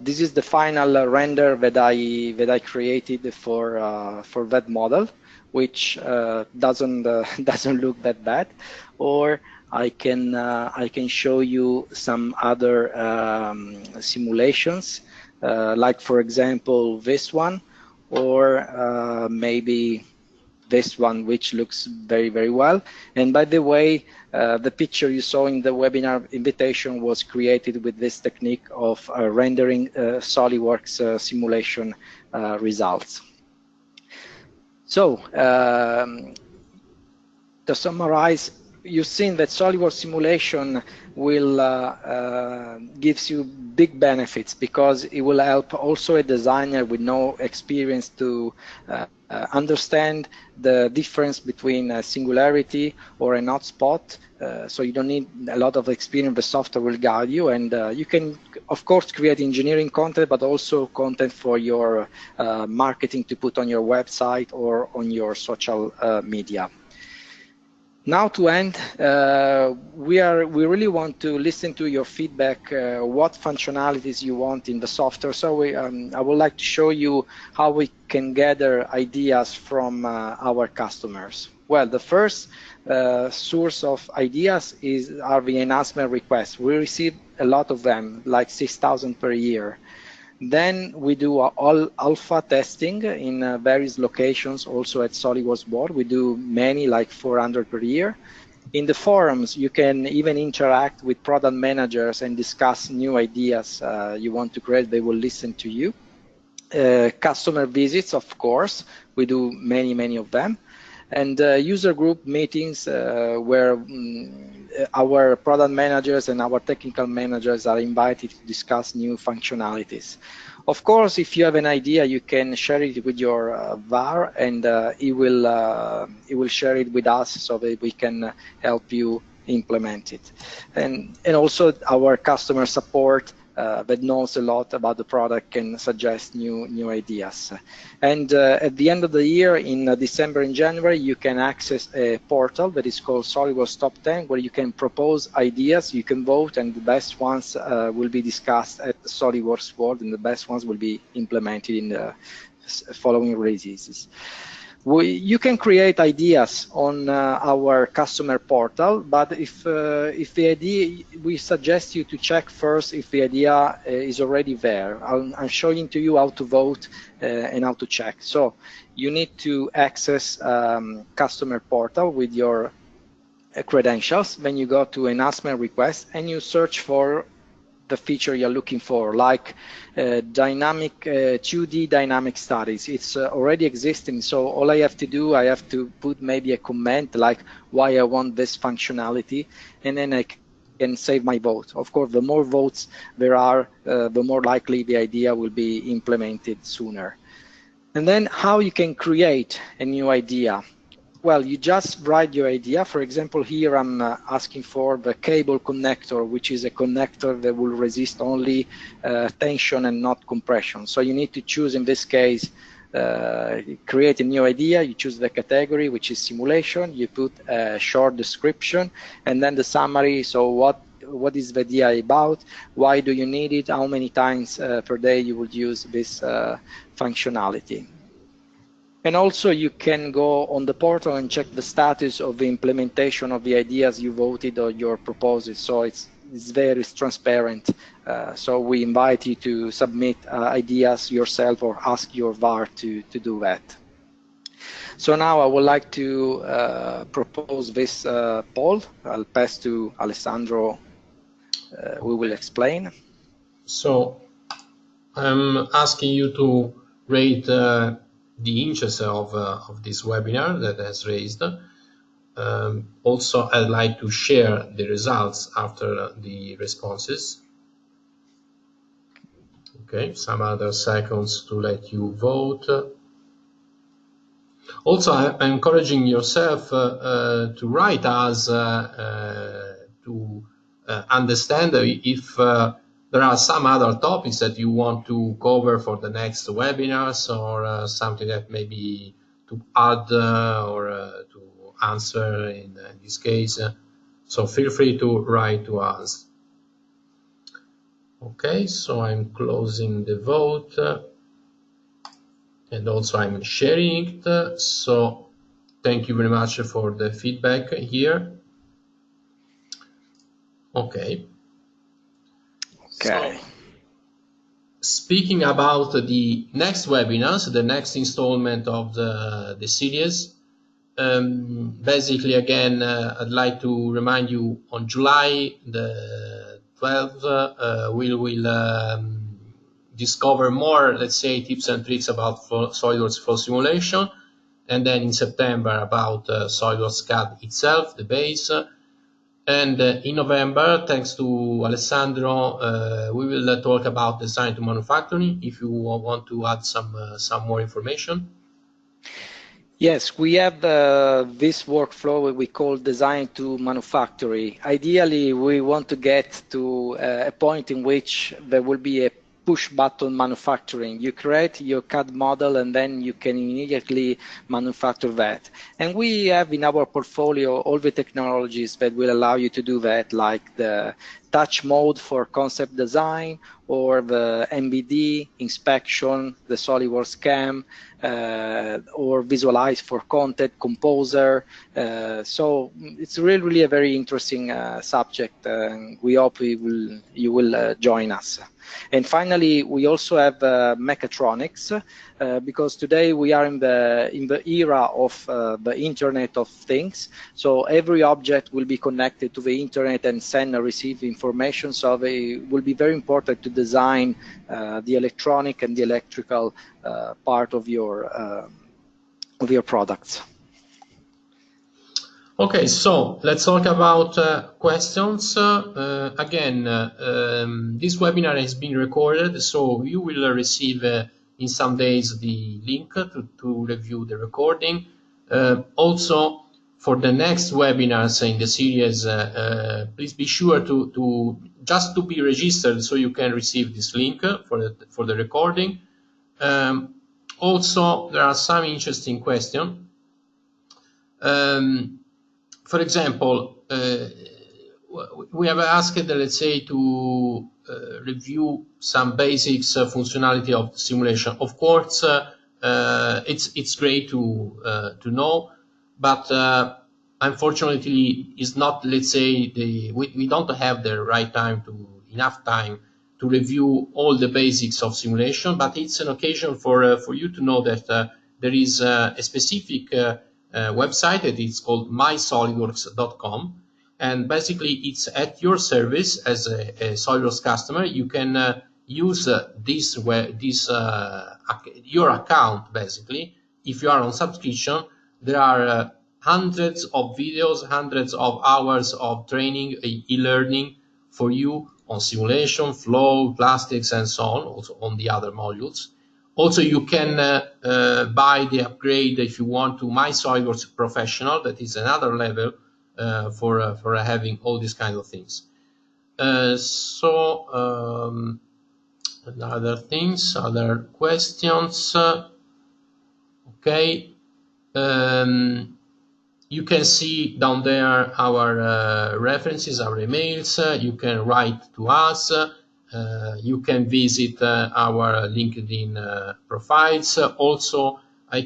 This is the final render that I created for that model, which doesn't look that bad. Or I can show you some other simulations, like for example this one, or maybe this one, which looks very, very well. And by the way, the picture you saw in the webinar invitation was created with this technique of rendering SOLIDWORKS simulation results. So to summarize, you've seen that SOLIDWORKS simulation will gives you big benefits, because it will help also a designer with no experience to understand the difference between a singularity or an hotspot. So you don't need a lot of experience. The software will guide you, and you can, of course, create engineering content, but also content for your marketing to put on your website or on your social media. Now to end, we really want to listen to your feedback, what functionalities you want in the software. So I would like to show you how we can gather ideas from our customers. Well, the first source of ideas are the enhancement requests. We receive a lot of them, like 6,000 per year. Then we do all alpha testing in various locations, also at SOLIDWORKS board. We do many, like 400 per year. In the forums, you can even interact with product managers and discuss new ideas you want to create. They will listen to you. Customer visits, of course, we do many of them. And user group meetings where our product managers and our technical managers are invited to discuss new functionalities. Of course, if you have an idea, you can share it with your VAR, and it will share it with us so that we can help you implement it. And also our customer support that knows a lot about the product can suggest new ideas. And at the end of the year, in December and January, you can access a portal that is called SOLIDWORKS Top 10, where you can propose ideas, you can vote, and the best ones will be discussed at the SOLIDWORKS board, and the best ones will be implemented in the following releases. You can create ideas on our customer portal, but if the idea, we suggest you to check first if the idea is already there. I'm showing to you how to vote and how to check. So you need to access customer portal with your credentials. Then you go to enhancement request and you search for the feature you're looking for, like dynamic 2D dynamic studies. It's already existing, so all I have to do, I have to put maybe a comment like why I want this functionality, and then I can save my vote. Of course, the more votes there are, the more likely the idea will be implemented sooner. And then how you can create a new idea. Well, you just write your idea. For example, here I'm asking for the cable connector, which is a connector that will resist only tension and not compression. So you need to choose, in this case, create a new idea. You choose the category, which is simulation. You put a short description, and then the summary. So what is the idea about? Why do you need it? How many times per day you would use this functionality? And also you can go on the portal and check the status of the implementation of the ideas you voted or your proposals. So it's very transparent. So we invite you to submit ideas yourself or ask your VAR to do that. So now I would like to propose this poll. I'll pass to Alessandro, who will explain. So I'm asking you to rate the interest of this webinar that has raised. Also, I'd like to share the results after the responses. Okay, some other seconds to let you vote. Also, I'm encouraging yourself to write us to understand if there are some other topics that you want to cover for the next webinars, or something that maybe to add or to answer in this case. So feel free to write to us. Okay, so I'm closing the vote. And also I'm sharing it. So thank you very much for the feedback here. Okay. Okay. So, speaking about the next webinars, the next installment of the series, basically again, I'd like to remind you on July the 12th, we will discover more, let's say, tips and tricks about SOLIDWORKS flow simulation, and then in September about SOLIDWORKS CAD itself, the base. And in November, thanks to Alessandro, we will talk about design to manufacturing, if you want to add some more information. Yes, we have this workflow we call design to manufacturing. Ideally, we want to get to a point in which there will be a push button manufacturing. You create your CAD model and then you can immediately manufacture that. And we have in our portfolio all the technologies that will allow you to do that, like the touch mode for concept design, or the MBD inspection, the SOLIDWORKS CAM, or visualize for content composer. So it's really a very interesting subject, and we hope you will join us. And finally, we also have mechatronics, because today we are in the era of the Internet of Things. So every object will be connected to the Internet and send and receive information. So it will be very important to design the electronic and the electrical part of your products. Okay, so let's talk about questions. Again, this webinar has been recorded, so you will receive in some days the link to review the recording. Also, for the next webinars in the series, please be sure to just be registered so you can receive this link for the recording. Also, there are some interesting questions. For example, we have asked, let's say, to review some basics functionality of the simulation. Of course, it's great to know, but unfortunately, it's not. Let's say we don't have the right time enough time to review all the basics of simulation. But it's an occasion for you to know that there is a specific website that is called mysolidworks.com, and basically it's at your service as a SOLIDWORKS customer. You can use your account basically. If you are on subscription, there are hundreds of videos, hundreds of hours of training, e-learning for you on simulation, flow, plastics, and so on, also on the other modules. Also, you can buy the upgrade if you want to My SOLIDWORKS Professional. That is another level for having all these kind of things. Other things, other questions. Okay. You can see down there our references, our emails. You can write to us. You can visit our LinkedIn profiles. Also, I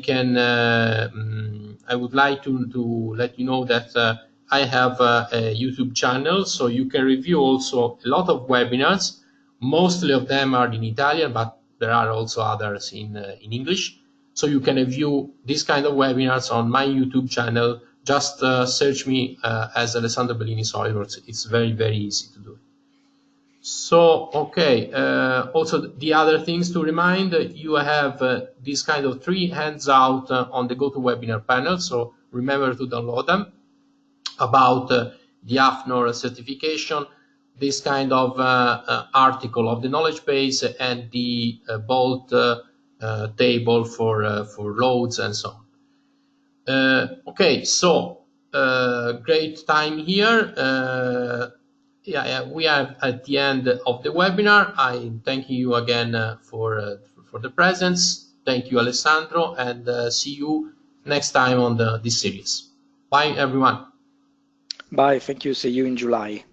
would like to let you know that I have a YouTube channel, so you can review also a lot of webinars. Mostly of them are in Italian, but there are also others in English. So you can view this kind of webinars on my YouTube channel. Just search me as Alessandro Bellini SOLIDWORKS. It's very, very easy to do. So, okay. Also, the other things to remind, you have this kind of 3 hands-out on the GoToWebinar panel. So remember to download them. About the AFNOR certification, this kind of article of the Knowledgebase, and the bolt table for loads and so on. Okay, so great time here. We are at the end of the webinar. I'm thanking you again for the presence. Thank you, Alessandro, and see you next time on this series. Bye, everyone. Bye. Thank you. See you in July.